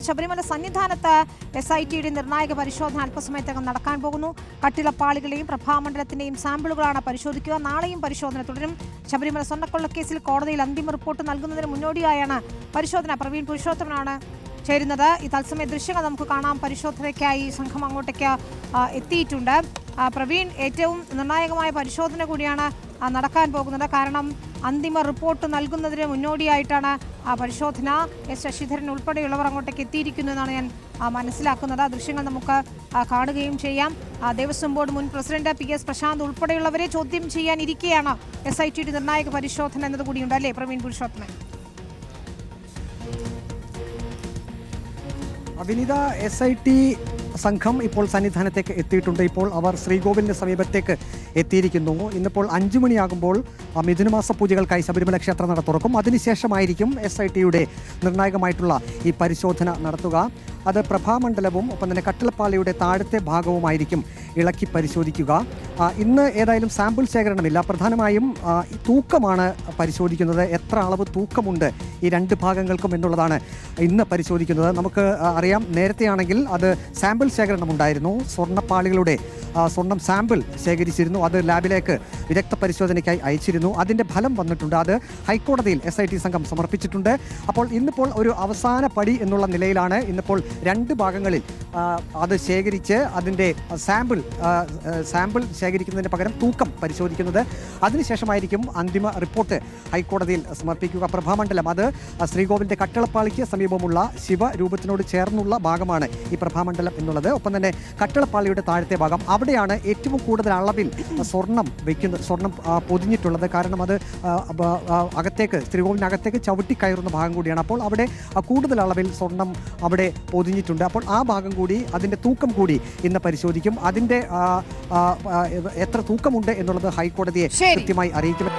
ശബരിമല സന്നിധാനത്ത് SITയുടെ നിർണായക പരിശോധന അല്പസമയത്തകം നടക്കാൻ പോകുന്നു. കട്ടിളപ്പാളികളെയും പ്രഭാമണ്ഡലത്തിന്റെയും സാമ്പിളുകളാണ് പരിശോധിക്കുക. നാളെയും പരിശോധന തുടരും. ശബരിമല സ്വർണ്ണക്കൊള്ളക്കേസിൽ കോടതിയിൽ അന്തിമ റിപ്പോർട്ട് നൽകുന്നതിന് മുന്നോടിയായാണ് പരിശോധന. പ്രവീൺ പുരുഷോത്തമനാണ് ചേരുന്നത്. ഈ തത്സമയ ദൃശ്യങ്ങൾ നമുക്ക് കാണാം. പരിശോധനയ്ക്കായി സംഘം അങ്ങോട്ടേക്ക് എത്തിയിട്ടുണ്ട്. പ്രവീൺ, ഏറ്റവും നിർണായകമായ പരിശോധന കൂടിയാണ് നടക്കാൻ പോകുന്നത്. കാരണം അന്തിമ റിപ്പോർട്ട് നൽകുന്നതിന് മുന്നോടിയായിട്ടാണ് പരിശോധന. S ശശിധരൻ ഉൾപ്പെടെയുള്ളവർ അങ്ങോട്ടേക്ക് എത്തിയിരിക്കുന്നു എന്നാണ് ഞാൻ മനസ്സിലാക്കുന്നത്. ദൃശ്യങ്ങൾ നമുക്ക് കാണുകയും ചെയ്യാം. ദേവസ്വം ബോർഡ് മുൻ പ്രസിഡന്റ് PS പ്രശാന്ത് ഉൾപ്പെടെയുള്ളവരെ ചോദ്യം ചെയ്യാനിരിക്കെയാണ് SITയുടെ നിർണായക പരിശോധന എന്നത് കൂടിയുണ്ട്, അല്ലേ പ്രവീൺ പുരുഷോത്തമൻ? വിനീത, SIT സംഘം ഇപ്പോൾ സന്നിധാനത്തേക്ക് എത്തിയിട്ടുണ്ട്. ഇപ്പോൾ അവർ ശ്രീകോവിലിന് സമീപത്തേക്ക് എത്തിയിരിക്കുന്നു. ഇന്നിപ്പോൾ 5 മണിയാകുമ്പോൾ മിഥുനമാസ പൂജകൾക്കായി ശബരിമല ക്ഷേത്ര നട തുറക്കും. അതിനുശേഷമായിരിക്കും SITയുടെ നിർണായകമായിട്ടുള്ള ഈ പരിശോധന നടത്തുക. അത് പ്രഭാമണ്ഡലവും ഒപ്പം തന്നെ കട്ടിളപ്പാളിയുടെ താഴത്തെ ഭാഗവുമായിരിക്കും ഇളക്കി പരിശോധിക്കുക. ഇന്ന് ഏതായാലും സാമ്പിൾ ശേഖരണമില്ല. പ്രധാനമായും തൂക്കമാണ് പരിശോധിക്കുന്നത്. എത്ര അളവ് തൂക്കമുണ്ട് ഈ രണ്ട് ഭാഗങ്ങൾക്കും എന്നുള്ളതാണ് ഇന്ന് പരിശോധിക്കുന്നത്. നമുക്ക് അറിയാം, നേരത്തെയാണെങ്കിൽ അത് സാമ്പിൾ ശേഖരണം ഉണ്ടായിരുന്നു. സ്വർണ്ണപ്പാളികളുടെ സ്വർണം സാമ്പിൾ ശേഖരിച്ചിരുന്നു. അത് ലാബിലേക്ക് വിദഗ്ധ പരിശോധനയ്ക്കായി അയച്ചിരുന്നു. അതിൻ്റെ ഫലം വന്നിട്ടുണ്ട്. അത് ഹൈക്കോടതിയിൽ SIT സംഘം സമർപ്പിച്ചിട്ടുണ്ട്. അപ്പോൾ ഇന്നിപ്പോൾ ഒരു അവസാന പടി എന്നുള്ള നിലയിലാണ് ഇന്നിപ്പോൾ 2 ഭാഗങ്ങളിൽ അത് ശേഖരിച്ച് അതിൻ്റെ സാമ്പിൾ ശേഖരിക്കുന്നതിന് പകരം തൂക്കം പരിശോധിക്കുന്നത്. അതിനുശേഷമായിരിക്കും അന്തിമ റിപ്പോർട്ട് ഹൈക്കോടതിയിൽ സമർപ്പിക്കുക. പ്രഭാമണ്ഡലം, അത് ശ്രീകോവിലിൻ്റെ കട്ടിളപ്പാളിക്ക് സമീപമുള്ള ശിവരൂപത്തിനോട് ചേർന്നുള്ള ഭാഗമാണ് ഈ പ്രഭാമണ്ഡലം എന്നുള്ളത്. ഒപ്പം തന്നെ കട്ടിളപ്പാളിയുടെ താഴത്തെ ഭാഗം, അവിടെയാണ് ഏറ്റവും കൂടുതൽ അളവിൽ സ്വർണം പൊതിഞ്ഞിട്ടുള്ളത്. കാരണം അത് അകത്തേക്ക്, ശ്രീകോവിലിനകത്തേക്ക് ചവിട്ടി കയറുന്ന ഭാഗം കൂടിയാണ്. അപ്പോൾ അവിടെ കൂടുതൽ അളവിൽ സ്വർണം അവിടെ പൊതിഞ്ഞിട്ടുണ്ട്. അപ്പോൾ ആ ഭാഗം കൂടി, അതിൻ്റെ തൂക്കം കൂടി ഇന്ന് പരിശോധിക്കും. അതിൻ്റെ എത്ര തൂക്കമുണ്ട് എന്നുള്ളത് ഹൈക്കോടതിയെ കൃത്യമായി അറിയിക്കും.